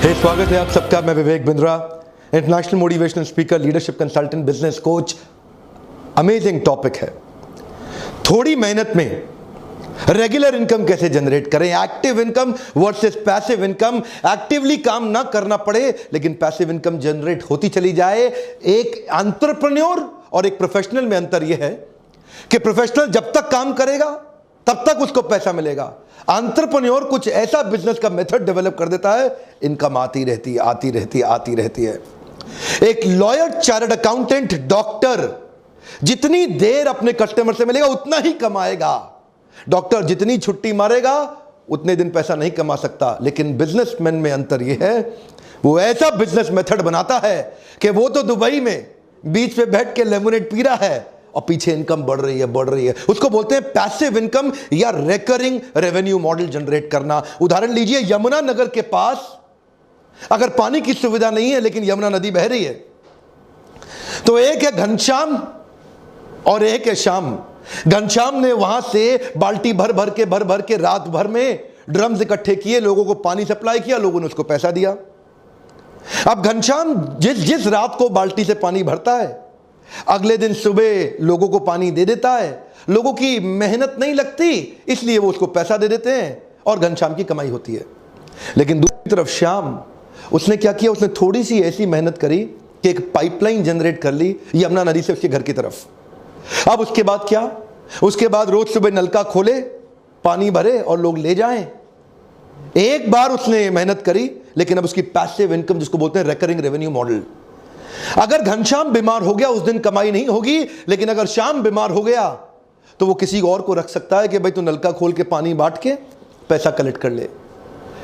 स्वागत है आप सबका। मैं Vivek Bindra, international motivational speaker, leadership consultant, business coach. Amazing topic है। थोड़ी मेहनत में रेगुलर इनकम कैसे जनरेट करें, active income versus passive income. Actively काम ना करना पड़े लेकिन पैसिव इनकम जनरेट होती चली जाए। एक एंटरप्रेन्योर और एक प्रोफेशनल में अंतर यह है कि प्रोफेशनल जब तक काम करेगा तब तक उसको पैसा मिलेगा। एंटरप्रेन्योर कुछ ऐसा बिजनेस का मेथड डेवलप कर देता है, इनकम आती रहती है। एक लॉयर, चार्टर्ड अकाउंटेंट, डॉक्टर जितनी देर अपने कस्टमर से मिलेगा उतना ही कमाएगा। डॉक्टर जितनी छुट्टी मारेगा उतने दिन पैसा नहीं कमा सकता। लेकिन बिजनेसमैन में अंतर यह है, वो ऐसा बिजनेस मेथड बनाता है कि वो तो दुबई में बीच पे बैठ के लेमोनेड पी रहा है और पीछे इनकम बढ़ रही है। उसको बोलते हैं पैसिव इनकम या रिकरिंग रेवेन्यू मॉडल जनरेट करना। उदाहरण लीजिए, यमुना नगर के पास अगर पानी की सुविधा नहीं है लेकिन यमुना नदी बह रही है, तो एक है घनश्याम और एक है श्याम। घनश्याम ने वहां से बाल्टी भर भर के रात भर में ड्रम्स इकट्ठे किए, लोगों को पानी सप्लाई किया, लोगों ने उसको पैसा दिया। अब घनश्याम जिस रात को बाल्टी से पानी भरता है, अगले दिन सुबह लोगों को पानी दे देता है। लोगों की मेहनत नहीं लगती, इसलिए वो उसको पैसा दे देते हैं और घनश्याम की कमाई होती है। लेकिन दूसरी तरफ श्याम, उसने क्या किया, उसने थोड़ी सी ऐसी मेहनत करी कि एक पाइपलाइन जनरेट कर ली यमुना नदी से उसके घर की तरफ। अब उसके बाद क्या, उसके बाद रोज सुबह नलका खोले, पानी भरे और लोग ले जाएं। एक बार उसने मेहनत करी, लेकिन अब उसकी पैसिव इनकम, जिसको बोलते हैं रिकरिंग रेवेन्यू मॉडल। अगर घनश्याम बीमार हो गया उस दिन कमाई नहीं होगी, लेकिन अगर श्याम बीमार हो गया तो वो किसी और को रख सकता है कि भाई तू नलका खोल के पानी बांट के पैसा कलेक्ट कर ले।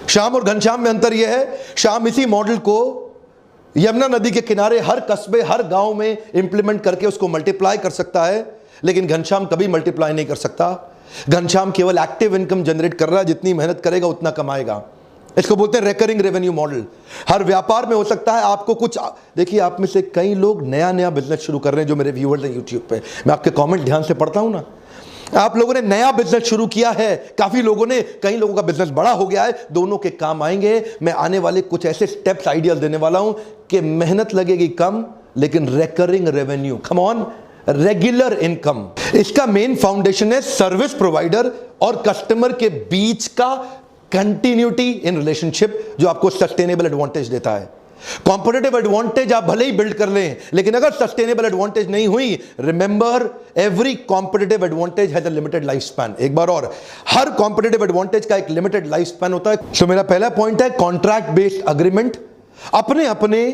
श्याम और घनश्याम में अंतर यह है, श्याम इसी मॉडल को यमुना नदी के किनारे हर कस्बे, हर गांव में इंप्लीमेंट करके उसको मल्टीप्लाई कर सकता है, लेकिन घनश्याम कभी मल्टीप्लाई नहीं कर सकता। घनश्याम केवल एक्टिव इनकम जनरेट कर रहा है, जितनी मेहनत करेगा उतना कमाएगा। इसको बोलते हैं रिकरिंग रेवेन्यू मॉडल। हर व्यापार में हो सकता है आपको कुछ, देखिए आप में से कई लोग नया बिजनेस शुरू कर रहे हैं, जो मेरे व्यूअर्स हैं यूट्यूब पे, मैं आपके कमेंट ध्यान से पढ़ता हूं ना। आप लोगों ने नया बिजनेस शुरू किया है, काफी लोगों ने, कई लोगों का बिजनेस बड़ा हो गया है, दोनों के काम आएंगे। मैं आने वाले कुछ ऐसे स्टेप्स, आइडियाज देने वाला हूं कि मेहनत लगेगी कम लेकिन recurring revenue, come on, regular income. इसका मेन फाउंडेशन है सर्विस प्रोवाइडर और कस्टमर के बीच का कंटिन्यूटी इन रिलेशनशिप, जो आपको सस्टेनेबल एडवांटेज देता है। कॉम्पिटिटिव एडवांटेज आप भले ही बिल्ड कर लें, लेकिन अगर सस्टेनेबल एडवांटेज नहीं हुई, remember every competitive advantage has a limited life span. एक बार और, हर कॉम्पिटिटिव एडवांटेज का एक लिमिटेड लाइफ स्पैन होता है। तो मेरा पहला पॉइंट है कॉन्ट्रैक्ट बेस्ड अग्रीमेंट। अपने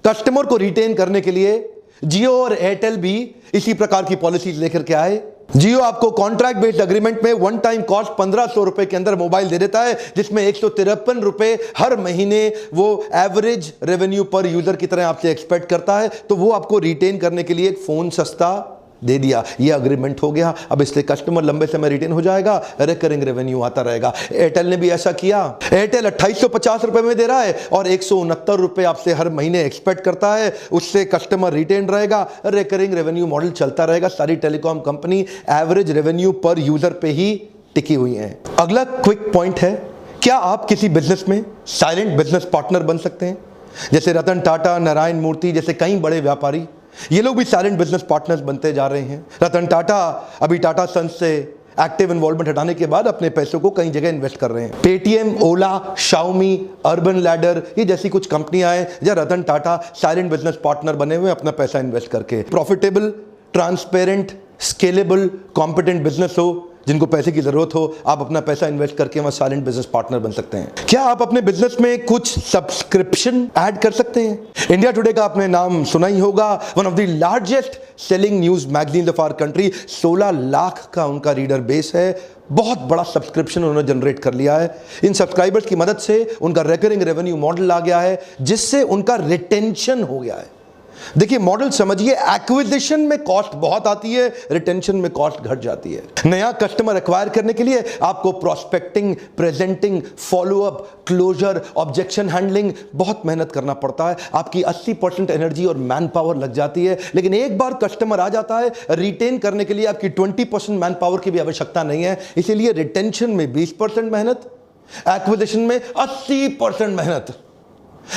कस्टमर को रिटेन करने के लिए जियो और एयरटेल भी इसी प्रकार की पॉलिसीज लेकर के आए। जियो आपको कॉन्ट्रैक्ट बेस्ड अग्रीमेंट में वन टाइम कॉस्ट 1500 रुपए के अंदर मोबाइल दे देता है, जिसमें 153 रुपए हर महीने वो एवरेज रेवेन्यू पर यूजर की तरह आपसे एक्सपेक्ट करता है। तो वो आपको रिटेन करने के लिए एक फोन सस्ता दे दिया, ये अग्रीमेंट हो गया। अब इससे कस्टमर लंबे समय रिटेन हो जाएगा, रिकरिंग रेवेन्यू आता रहेगा। एयरटेल ने भी ऐसा किया। एयरटेल 2850 रुपए में दे रहा है और 169 रुपए आपसे हर महीने एक्सपेक्ट करता है, उससे कस्टमर रिटेन रहेगा, रिकरिंग रेवेन्यू मॉडल चलता रहेगा। सारी टेलीकॉम कंपनी एवरेज रेवेन्यू पर यूजर पे ही टिकी हुई है। अगला क्विक पॉइंट है, क्या आप किसी बिजनेस में साइलेंट बिजनेस पार्टनर बन सकते हैं? जैसे रतन टाटा, नारायण मूर्ति जैसे कई बड़े व्यापारी, ये लोग भी साइलेंट बिजनेस पार्टनर्स बनते जा रहे हैं। रतन टाटा अभी टाटा सन्स से एक्टिव इन्वॉल्वमेंट हटाने के बाद अपने पैसों को कई जगह इन्वेस्ट कर रहे हैं। पेटीएम, ओला, शाओमी, अर्बन लैडर, ये जैसी कुछ कंपनियां हैं जहां Ratan Tata silent business partner बने हुए अपना पैसा इन्वेस्ट करके। Profitable, transparent, scalable, competent business हो, जिनको पैसे की जरूरत हो, आप अपना पैसा इन्वेस्ट करके वहां साइलेंट बिजनेस पार्टनर बन सकते हैं। क्या आप अपने बिजनेस में कुछ सब्सक्रिप्शन ऐड कर सकते हैं? इंडिया टुडे का आपने नाम सुना ही होगा, one of the largest selling news magazine of our country. 16 lakh का उनका रीडर बेस है, बहुत बड़ा सब्सक्रिप्शन उन्होंने जनरेट कर लिया है। इन सब्सक्राइबर्स की मदद से उनका रिकरिंग रेवेन्यू मॉडल आ गया है, जिससे उनका रिटेंशन हो गया है। देखिए मॉडल समझिए, एक्विजिशन में कॉस्ट बहुत आती है, रिटेंशन में कॉस्ट घट जाती है। नया कस्टमर एक्वायर करने के लिए आपको prospecting, presenting, follow up, closure, objection handling बहुत मेहनत करना पड़ता है। आपकी 80% एनर्जी और मैन पावर लग जाती है। लेकिन एक बार कस्टमर आ जाता है, रिटेन करने के लिए आपकी 20% मैन पावर की भी आवश्यकता नहीं है। इसीलिए रिटेंशन में 20% मेहनत, एक्विजिशन में 80% मेहनत।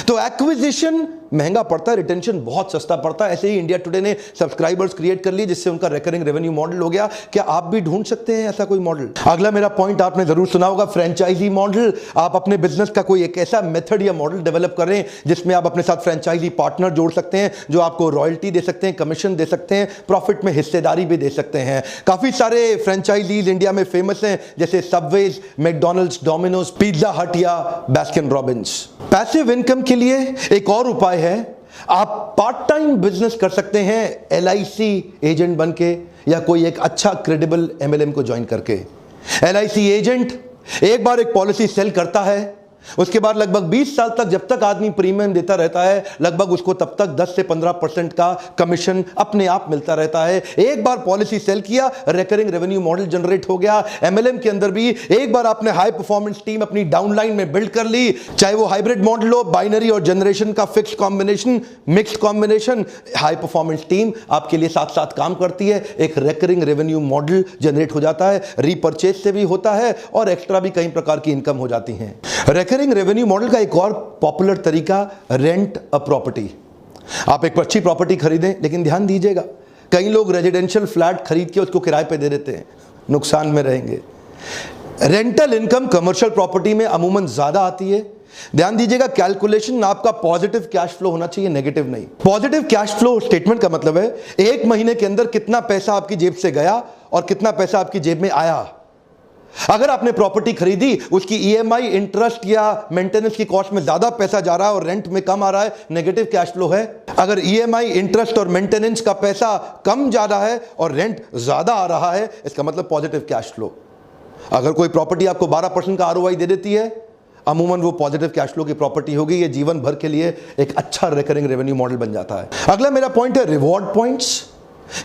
तो एक्विजिशन महंगा पड़ता है, रिटेंशन बहुत सस्ता पड़ता है। ऐसे ही इंडिया टुडे ने सब्सक्राइबर्स क्रिएट कर लिए जिससे उनका रिकरिंग रेवेन्यू मॉडल हो गया। क्या आप भी ढूंढ सकते हैं ऐसा कोई मॉडल? अगला मेरा पॉइंट आपने जरूर सुना होगा, फ्रेंचाइजी मॉडल। आप अपने बिजनेस का कोई एक ऐसा मेथड या मॉडल डेवलप करें जिसमें आप अपने साथ फ्रेंचाइजी पार्टनर जोड़ सकते हैं जो आपको रॉयल्टी दे सकते हैं, कमीशन दे सकते हैं, प्रॉफिट में हिस्सेदारी भी दे सकते हैं। काफी सारे फ्रेंचाइजीज इंडिया में फेमस हैं जैसे सबवेज, मैकडॉनल्ड्स, डोमिनोज, पिज्जा हट या बास्किन रॉबिन्स। पैसिव इनकम के लिए एक और उपाय है, आप पार्ट टाइम बिजनेस कर सकते हैं LIC एजेंट बनके या कोई एक अच्छा क्रेडिबल MLM को ज्वाइन करके। LIC एजेंट एक बार एक पॉलिसी सेल करता है, उसके बाद लगभग 20 साल तक जब तक आदमी प्रीमियम देता रहता है, लगभग उसको तब तक 10 से 15% का कमीशन अपने आप मिलता रहता है। एक बार पॉलिसी सेल किया, रिकरिंग रेवेन्यू मॉडल जनरेट हो गया। MLM के अंदर भी एक बार आपने हाई परफॉर्मेंस टीम अपनी डाउनलाइन में बिल्ड कर ली, चाहे वो हाइब्रिड मॉडल हो, बाइनरी और जनरेशन का fix combination, mixed combination, high performance team आपके लिए साथ साथ काम करती है। एक रिकरिंग रेवेन्यू मॉडल जनरेट हो जाता है, रीपर्चेज से भी होता है और एक्स्ट्रा भी कई प्रकार की इनकम हो जाती है। रिकरिंग रेवेन्यू मॉडल का एक और पॉपुलर तरीका, रेंट अ प्रॉपर्टी। आप एक अच्छी प्रॉपर्टी खरीदें, लेकिन ध्यान दीजिएगा कई लोग रेजिडेंशियल फ्लैट खरीद के उसको किराए पे दे देते हैं, नुकसान में रहेंगे। रेंटल इनकम कमर्शियल प्रॉपर्टी में अमूमन ज्यादा आती है। ध्यान दीजिएगा, कैलकुलेशन आपका पॉजिटिव कैश फ्लो होना चाहिए, नेगेटिव नहीं। पॉजिटिव कैश फ्लो स्टेटमेंट का मतलब है एक महीने के अंदर कितना पैसा आपकी जेब से गया और कितना पैसा आपकी जेब में आया। अगर आपने प्रॉपर्टी खरीदी, उसकी EMI, इंटरेस्ट या मेंटेनेंस की कॉस्ट में ज्यादा पैसा जा रहा है और रेंट में कम आ रहा है, नेगेटिव कैश फ्लो है। अगर EMI, इंटरेस्ट और मेंटेनेंस का पैसा कम जा रहा है और रेंट ज्यादा आ रहा है, इसका मतलब पॉजिटिव कैश फ्लो। अगर कोई प्रॉपर्टी आपको 12% का ROI दे देती है, अमूमन वो पॉजिटिव कैश फ्लो की प्रॉपर्टी होगी। ये जीवन भर के लिए एक अच्छा रिकरिंग रेवेन्यू मॉडल बन जाता है। अगला मेरा पॉइंट है रिवॉर्ड पॉइंट्स।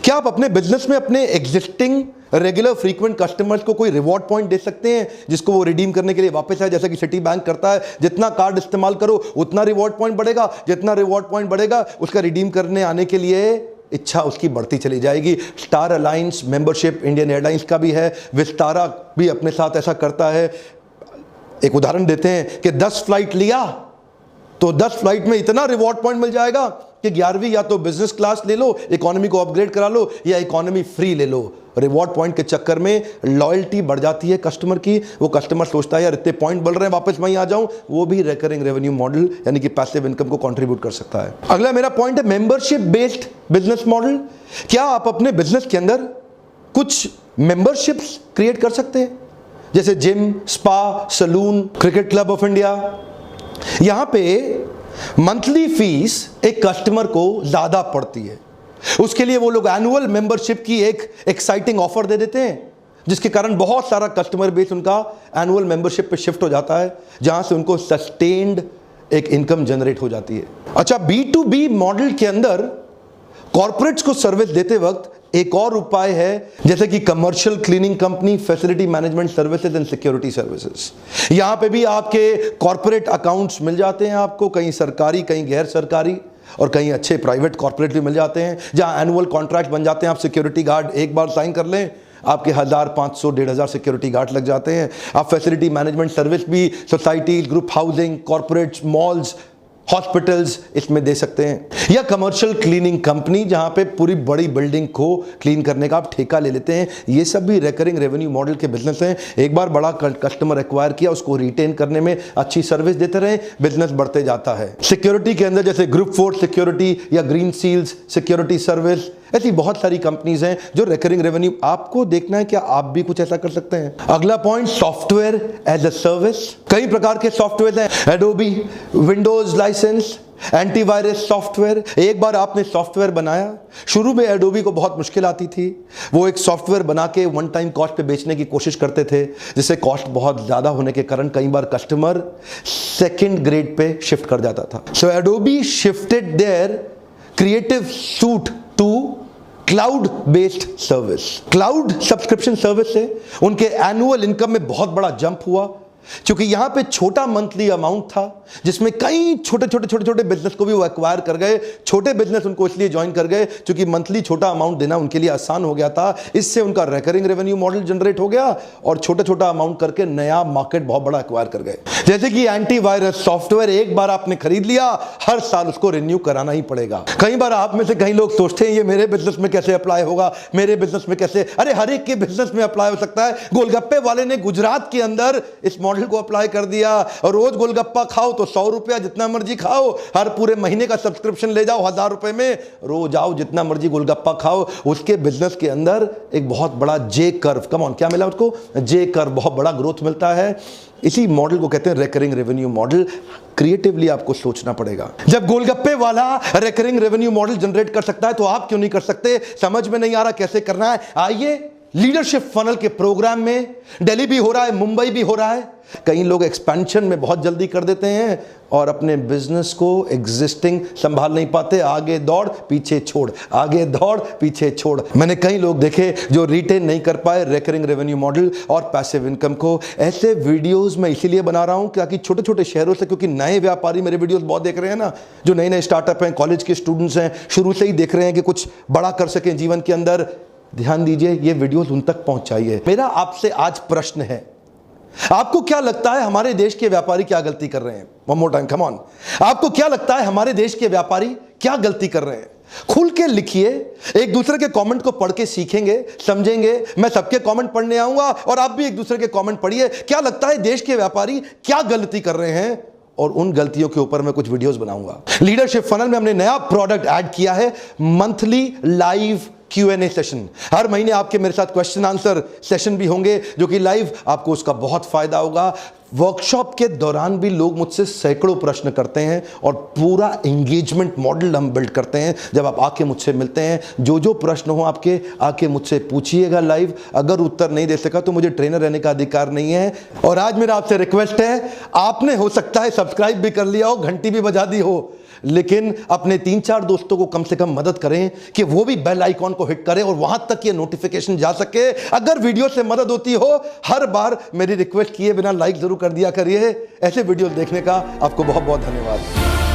क्या आप अपने बिजनेस में अपने एग्जिस्टिंग रेगुलर फ्रीक्वेंट कस्टमर्स को कोई रिवॉर्ड पॉइंट दे सकते हैं जिसको वो रिडीम करने के लिए वापस आए? जैसा कि सिटी बैंक करता है, जितना कार्ड इस्तेमाल करो उतना रिवॉर्ड पॉइंट बढ़ेगा, जितना रिवॉर्ड पॉइंट बढ़ेगा उसका रिडीम करने आने के लिए इच्छा उसकी बढ़ती चली जाएगी। Star alliance membership Indian airlines का भी है, विस्तारा भी अपने साथ ऐसा करता है। एक उदाहरण देते हैं कि 10 फ्लाइट लिया तो 10 फ्लाइट में इतना रिवॉर्ड पॉइंट मिल जाएगा कि 11वीं या तो बिजनेस क्लास ले लो, इकोनॉमी को अपग्रेड करा लो या इकोनॉमी फ्री ले लो। रिवॉर्ड पॉइंट के चक्कर में लॉयल्टी बढ़ जाती है कस्टमर की। वो कस्टमर सोचता है यार इतने पॉइंट बढ़ रहे हैं, वापस वहीं आ जाऊं। वो भी रिकरिंग रेवेन्यू मॉडल यानी कि पैसिव इनकम को कंट्रीब्यूट कर सकता है। अगला मेरा पॉइंट है मेंबरशिप बेस्ड बिजनेस मॉडल। क्या आप अपने बिजनेस के अंदर कुछ मेंबरशिप्स क्रिएट कर सकते हैं, जैसे gym, spa, salon, cricket club of India. यहां पे मंथली फीस एक कस्टमर को ज्यादा पड़ती है, उसके लिए वो लोग एनुअल मेंबरशिप की एक एक्साइटिंग ऑफर दे देते हैं, जिसके कारण बहुत सारा कस्टमर बेस उनका एनुअल मेंबरशिप पे शिफ्ट हो जाता है, जहां से उनको सस्टेन्ड एक इनकम जनरेट हो जाती है। अच्छा, B2B मॉडल के अंदर कॉर्पोरेट्स को सर्विस देते वक्त एक और उपाय है, जैसे कि commercial cleaning company, facility management services and security services. यहां पे भी आपके कॉर्पोरेट अकाउंट्स मिल जाते हैं आपको, कहीं सरकारी, कहीं गैर सरकारी और कहीं अच्छे प्राइवेट कॉर्पोरेट भी मिल जाते हैं, जहां एनुअल कॉन्ट्रैक्ट बन जाते हैं। आप सिक्योरिटी गार्ड एक बार साइन कर लें, आपके 1000, 500, 1500 सिक्योरिटी गार्ड लग जाते हैं। आप फैसिलिटी मैनेजमेंट सर्विस भी society, group housing, corporates, malls, hospitals इसमें दे सकते हैं। या कमर्शियल क्लीनिंग कंपनी, जहां पे पूरी बड़ी बिल्डिंग को क्लीन करने का आप ठेका ले लेते हैं। ये सब भी रिकरिंग रेवेन्यू मॉडल के बिजनेस हैं। एक बार बड़ा कस्टमर एक्वायर किया, उसको रिटेन करने में अच्छी सर्विस देते रहे, बिजनेस बढ़ते जाता है। सिक्योरिटी के अंदर जैसे ग्रुप फोर्स सिक्योरिटी या ग्रीन सील्स सिक्योरिटी सर्विस, ऐसी बहुत सारी कंपनीज हैं जो रिकरिंग रेवेन्यू। आपको देखना है क्या आप भी कुछ ऐसा कर सकते हैं। अगला point, software as a service. कई प्रकार के सॉफ्टवेयर हैं, Adobe, Windows licence, antivirus software. एक बार आपने सॉफ्टवेयर बनाया, शुरू में एडोबी को बहुत मुश्किल आती थी, वो एक सॉफ्टवेयर बना के वन टाइम कॉस्ट पे बेचने की कोशिश करते थे, जिससे कॉस्ट बहुत ज्यादा होने के कारण कई बार कस्टमर सेकंड ग्रेड पे शिफ्ट कर जाता था। So Adobe shifted their creative suite to cloud based service. Cloud subscription service से उनके एनुअल इनकम में बहुत बड़ा जंप हुआ, क्योंकि यहां पे छोटा मंथली अमाउंट था, जिसमें कई छोटे बिजनेस को भी वो एक्वायर कर गए। छोटे बिजनेस उनको इसलिए ज्वाइन कर गए क्योंकि मंथली छोटा अमाउंट देना उनके लिए आसान हो गया था। इससे उनका रिकरिंग रेवेन्यू मॉडल जनरेट हो गया और छोटा अमाउंट करके नया मार्केट बहुत बड़ा एक्वायर कर गए। जैसे कि एंटीवायरस सॉफ्टवेयर एक बार आपने खरीद लिया, हर साल उसको रिन्यू कराना ही पड़ेगा। कई बार आप में से कई लोग सोचते हैं ये मेरे बिजनेस में कैसे अप्लाई होगा, मेरे बिजनेस में कैसे, अरे हर एक के बिजनेस में अप्लाई हो सकता है। गोलगप्पे वाले ने गुजरात के अंदर इस मॉडल को अप्लाई कर दिया और रोज गोलगप्पा खाओ तो 100 रुपया, जितना मर्जी खाओ, हर पूरे महीने का सब्सक्रिप्शन ले जाओ 1000 रुपए में, रोज आओ जितना मर्जी गोलगप्पा खाओ। उसके बिजनेस के अंदर एक बहुत बड़ा जे कर्व, कम ऑन, क्या मिला उसको? जे कर्व, बहुत बड़ा ग्रोथ मिलता है। इसी मॉडल को कहते हैं रिकरिंग रेवेन्यू मॉडल। क्रिएटिवली आपको सोचना पड़ेगा। जब गोलगप्पे वाला रिकरिंग रेवेन्यू मॉडल जनरेट कर सकता है तो आप क्यों नहीं कर सकते? समझ में नहीं आ रहा कैसे करना है? आइए लीडरशिप फनल के प्रोग्राम में, दिल्ली भी हो रहा है, मुंबई भी हो रहा है। कई लोग एक्सपेंशन में बहुत जल्दी कर देते हैं और अपने बिजनेस को एग्जिस्टिंग संभाल नहीं पाते, आगे दौड़ पीछे छोड़, आगे दौड़ पीछे छोड़। मैंने कई लोग देखे जो रिटेन नहीं कर पाए रिकरिंग रेवेन्यू मॉडल और पैसिव इनकम को। ऐसे वीडियोस मैं इसीलिए बना रहा हूं ताकि छोटे छोटे शहरों से, क्योंकि नए व्यापारी मेरे वीडियोस बहुत देख रहे हैं ना, जो नए नए स्टार्टअप हैं, कॉलेज के स्टूडेंट्स हैं, शुरू से ही देख रहे हैं कि कुछ बड़ा कर सकें जीवन के अंदर। ध्यान दीजिए, ये वीडियोस उन तक पहुंचाइए। मेरा आपसे आज प्रश्न है, आपको क्या लगता है हमारे देश के व्यापारी क्या गलती कर रहे हैं? One more time, come on. आपको क्या लगता है हमारे देश के व्यापारी क्या गलती कर रहे हैं? खुल के लिखिए, एक दूसरे के कमेंट को पढ़ के सीखेंगे, समझेंगे। मैं सबके कमेंट पढ़ने आऊंगा और आप भी एक दूसरे के कमेंट पढ़िए। क्या लगता है देश के व्यापारी क्या गलती कर रहे हैं, और उन गलतियों के ऊपर मैं कुछ वीडियोस बनाऊंगा। लीडरशिप फनल में हमने नया प्रोडक्ट ऐड किया है, मंथली लाइव Q&A सेशन। हर महीने आपके मेरे साथ क्वेश्चन आंसर सेशन भी होंगे जो कि लाइव, आपको उसका बहुत फायदा होगा। वर्कशॉप के दौरान भी लोग मुझसे सैकड़ों प्रश्न करते हैं और पूरा एंगेजमेंट मॉडल हम बिल्ड करते हैं। जब आप आके मुझसे मिलते हैं, जो जो प्रश्न हो आपके, आके मुझसे पूछिएगा लाइव। अगर उत्तर नहीं दे सका तो मुझे ट्रेनर रहने का अधिकार नहीं है। और आज मेरा आपसे रिक्वेस्ट है, आपने हो सकता है सब्सक्राइब भी कर लिया हो, घंटी भी बजा दी हो, लेकिन अपने 3-4 दोस्तों को कम से कम मदद करें कि वो भी बेल आइकॉन को हिट करें और वहां तक ये नोटिफिकेशन जा सके। अगर वीडियो से मदद होती हो, हर बार मेरी रिक्वेस्ट किए बिना लाइक जरूर कर दिया करिए। ऐसे वीडियो देखने का आपको बहुत बहुत धन्यवाद।